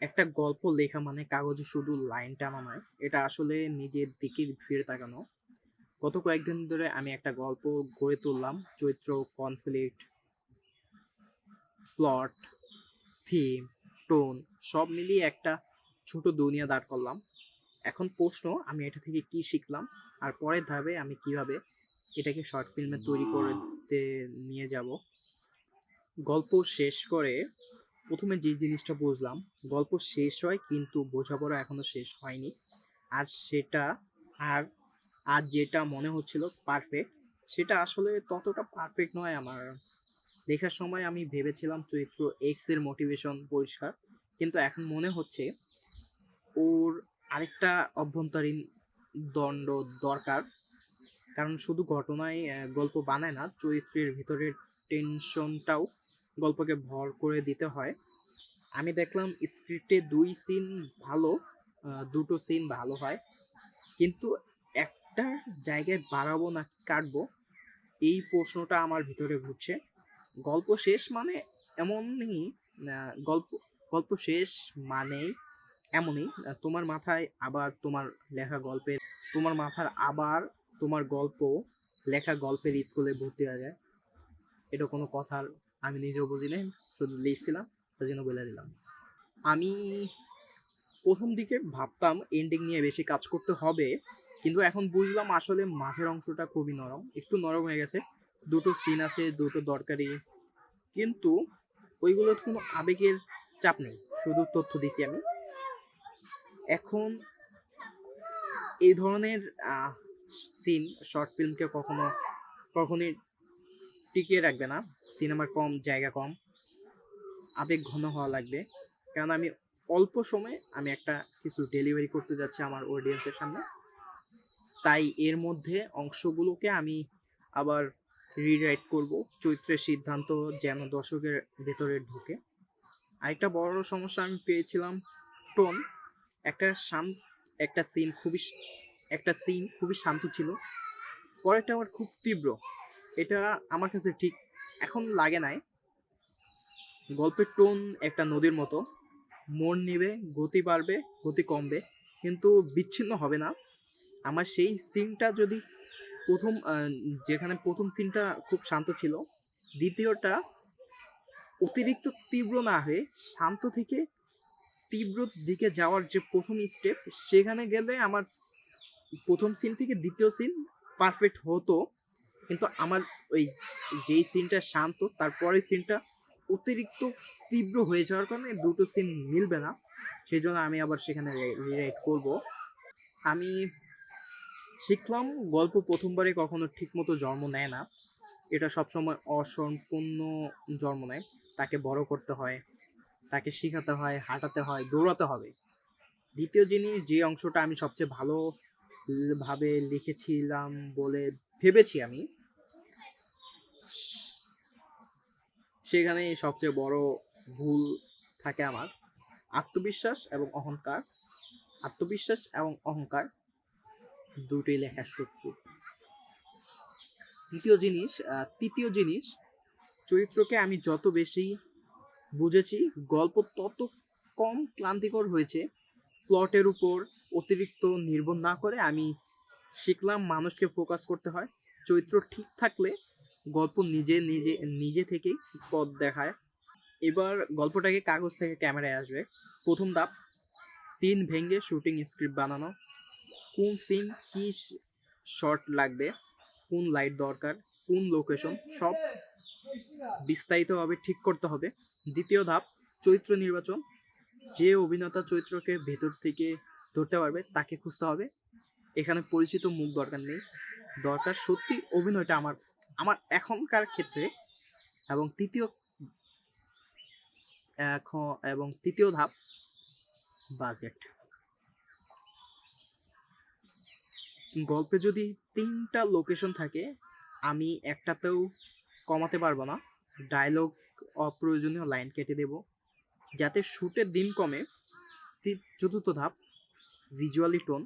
একটা গল্প লেখা মানে কাগজে শুধু লাইন টানা নয়, এটা আসলে নিজের দিকে ফিরে তাকানো। গত কয়েকদিন ধরে আমি একটা গল্প গড়ে তুললাম। চরিত্র, কনফ্লিক্ট, প্লট, থিম, টোন সব মিলিয়ে একটা ছোট দুনিয়া দাঁড় করলাম। এখন প্রশ্ন, আমি এটা থেকে কি শিখলাম, আর পরের ধাপে আমি কিভাবে এটাকে শর্ট ফিল্মে তৈরি করতে নিয়ে যাব। গল্প শেষ করে প্রথমে যে জিনিসটা বুঝলাম, গল্প শেষ হয় কিন্তু বোঝাপড়া এখনো শেষ হয়নি। আর সেটা আর আর যেটা মনে হচ্ছিল পারফেক্ট, সেটা আসলে ততটা পারফেক্ট নয়। আমার লেখার সময় আমি ভেবেছিলাম চরিত্র এক্স এর মোটিভেশন পরিষ্কার, কিন্তু এখন মনে হচ্ছে ওর আরেকটা অভ্যন্তরীণ দ্বন্দ্ব দরকার। কারণ শুধু ঘটনায় গল্প বানায় না, চরিত্রের ভিতরের টেনশনটাও গল্পকে ভর করে দিতে হয়। আমি দেখলাম স্ক্রিপ্টে ২ সিন ভালো, ২ টো সিন ভালো হয়। কিন্তু একটার জায়গায় বাড়াবো নাকি কাটবো, এই প্রশ্নটা আমার ভিতরে ঘুরছে। গল্প শেষ মানে এমনই, আ গল্প গল্প শেষ মানেই এমনই, তোমার মাথায় আবার তোমার মাথার আবার তোমার গল্প লেখা গল্পের স্কুলে ভর্তি হয়ে যায়। এটা কোনো কথার আমি নিজেও বুঝি নাই, শুধু লিখছিলাম, সেজন্য বইলা দিলাম। আমি ১ম দিকে ভাবতাম এন্ডিং নিয়ে বেশি কাজ করতে হবে। কিন্তু এখন বুঝলাম আসলে মাঝের অংশটা খুবই নরম। একটু নরম হয়ে গেছে। ২ টো সিন আছে, ২ টো দরকারি। কিন্তু ওইগুলোতে কোনো আবেগের চাপ নেই। শুধু তথ্য দিছি আমি। এখন এই ধরনের আ সিন শর্ট ফিল্মকে কখনোই টিকিয়ে রাখবে না। সিনেমার জায়গা কম। আবেগ ঘন হওয়া লাগবে। কারণ আমি অল্প সময়ে আমি একটা কিছু ডেলিভারি করতে যাচ্ছি আমার অডিয়েন্সের সামনে। তাই এর মধ্যে অংশগুলোকে আমি আবার রিরাইট করব। চরিত্রের সিদ্ধান্ত যেন দর্শকের ভেতরে ঢোকে। আরেকটা বড় সমস্যা আমি পেয়েছিলাম টোন। একটা শান একটা সিন খুবই স একটা সিন খুবই শান্ত ছিল। পরেরটা আবার খুব তীব্র। এটা আমার কাছে ঠিক এখন লাগে নাই। গল্পের টোন একটা নদীর মতো। মোড় নিবে, গতি বাড়বে, গতি কমবে। কিন্তু বিচ্ছিন্ন হবে না। আমার সেই সিনটা যদি ১ম যেখানে ১ম সিনটা খুব শান্ত ছিল, দ্বিতীয়টা অতিরিক্ত তীব্র না হয়ে শান্ত থেকে তীব্র দিকে যাওয়ার যে ১ম স্টেপ, সেখানে গেলে আমার ১ম সিন থেকে ২য় সিন পারফেক্ট হতো। কিন্তু আমার ওই যেই সিনটা শান্ত, তার পরের সিনটা অতিরিক্ত তীব্র হয়ে যাওয়ার কারণে ২ টো সিন মিলবে না। সেজন্য আমি আবার সেখানে রিরাইট করব। আমি শিখলাম গল্প ১ম বারে কখনো ঠিকমতো জন্ম নেয় না। এটা সবসময় অসম্পূর্ণ জন্ম নেয়। তাকে বড় করতে হয়, তাকে শিখাতে হয়, হাঁটাতে হয়, দৌড়াতে হবে। ২য় জিনিস, যে অংশটা আমি সবচেয়ে ভালো ভাবে লিখেছিলাম বলে ভেবেছি আমি, সেখানেই সবচেয়ে বড় ভুল থাকে আমার। আত্মবিশ্বাস এবং অহংকার। আত্মবিশ্বাস এবং অহংকার দুটোই লেখার শত্রু। ৩য় জিনিস, চরিত্রকে আমি যত বেশি বুঝেছি, গল্প তত কম ক্লান্তিকর হয়েছে। প্লটের উপর অতিরিক্ত নির্ভর না করে আমি শিখলাম মানুষকে ফোকাস করতে হয়। চরিত্র ঠিক থাকলে গল্প নিজে থেকেই পথ দেখায়। এবার গল্পটাকে কাগজ থেকে ক্যামেরায় আসবে। ১ম ধাপ, সিন ভেঙে শুটিং স্ক্রিপ্ট বানানো। কোন সিন কি শট লাগবে, কোন লাইট দরকার, কোন লোকেশন, সব বিস্তারিতভাবে ঠিক করতে হবে। ২য় ধাপ, চরিত্র নির্বাচন। যে অভিনেতা চরিত্রকে ভেতর থেকে ধরতে পারবে তাকে খুঁজতে হবে। এখানে পরিচিত মুখ দরকার নেই, দরকার সত্যি অভিনয়টা আমার আমার এখনকার ক্ষেত্রে। এবং তৃতীয় এবং তৃতীয় ধাপ, বাজেট। গল্পে যদি ৩টা লোকেশন থাকে, আমি একটাতেও কমাতে পারবো না। ডায়লগ, অপ্রয়োজনীয় লাইন কেটে দেব যাতে শুটের দিন কমে। ৪র্থ ধাপ, ভিজুয়ালি টোন।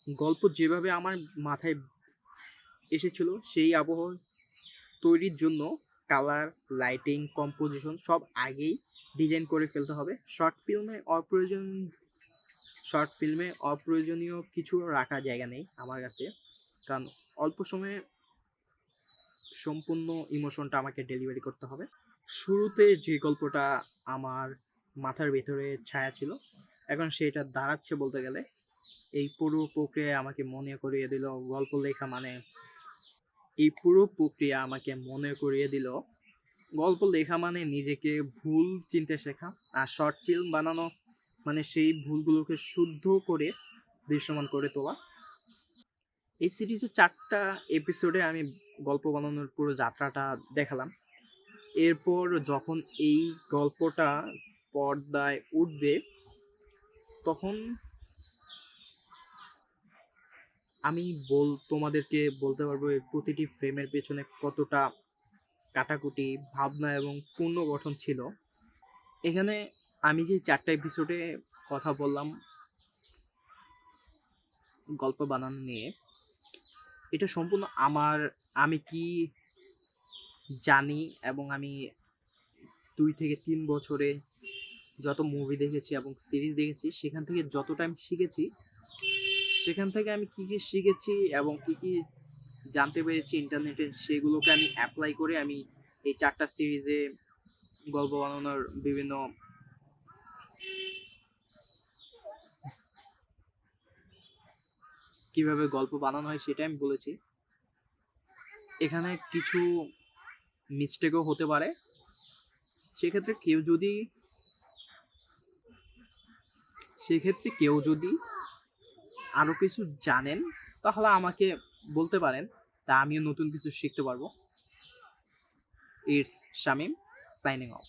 গল্প যেভাবে আমার মাথায় এসেছিল সেই আবহ তৈরির জন্য কালার, লাইটিং, কম্পোজিশন সব আগেই ডিজাইন করে ফেলতে হবে। শর্ট ফিল্মে অপ্রয়োজনীয় কিছু রাখার জায়গা নেই আমার কাছে, কারণ অল্প সময়ে সম্পূর্ণ ইমোশনটা আমাকে ডেলিভারি করতে হবে। শুরুতে যে গল্পটা আমার মাথার ভেতরে ছায়া ছিল, এখন সেটা দাঁড়াচ্ছে বলতে গেলে। এই পুরো প্রক্রিয়ায় আমাকে মনে করিয়ে দিল গল্প লেখা মানে এই পুরো প্রক্রিয়া আমাকে মনে করিয়ে দিল গল্প লেখা মানে নিজেকে ভুল চিনতে শেখা, আর শর্ট ফিল্ম বানানো মানে সেই ভুলগুলোকে শুদ্ধ করে দৃশ্যমান করে তোলা। এই সিরিজের 4টা এপিসোডে আমি গল্প বানানোর পুরো যাত্রাটা দেখালাম। এরপর যখন এই গল্পটা পর্দায় উঠবে, তখন আমি তোমাদেরকে বলতে পারবো এর প্রতিটি ফ্রেমের পেছনে কতটা কাটাকুটি, ভাবনা এবং পুনর্গঠন ছিল। এখানে আমি যে 4টা এপিসোডে কথা বললাম গল্প বানানো নিয়ে, এটা সম্পূর্ণ আমি কি জানি এবং আমি 2 থেকে 3 বছরে যত মুভি দেখেছি এবং সিরিজ দেখেছি, সেখান থেকে যতটা আমি শিখেছি, সেখান থেকে আমি কি কি শিখেছি এবং কি কি জানতে পেরেছি ইন্টারনেটে, সেগুলোকে আমি অ্যাপ্লাই করে আমি এই 4টা সিরিজে গল্প বানানোর বিভিন্ন কিভাবে গল্প বানানো হয় সেটা আমি বলেছি। এখানে কিছু মিস্টেকও হতে পারে, সেক্ষেত্রে কেউ যদি আরো কিছু জানেন তাহলে আমাকে বলতে পারেন, তা আমিও নতুন কিছু শিখতে পারবো। It's Shamim, signing off.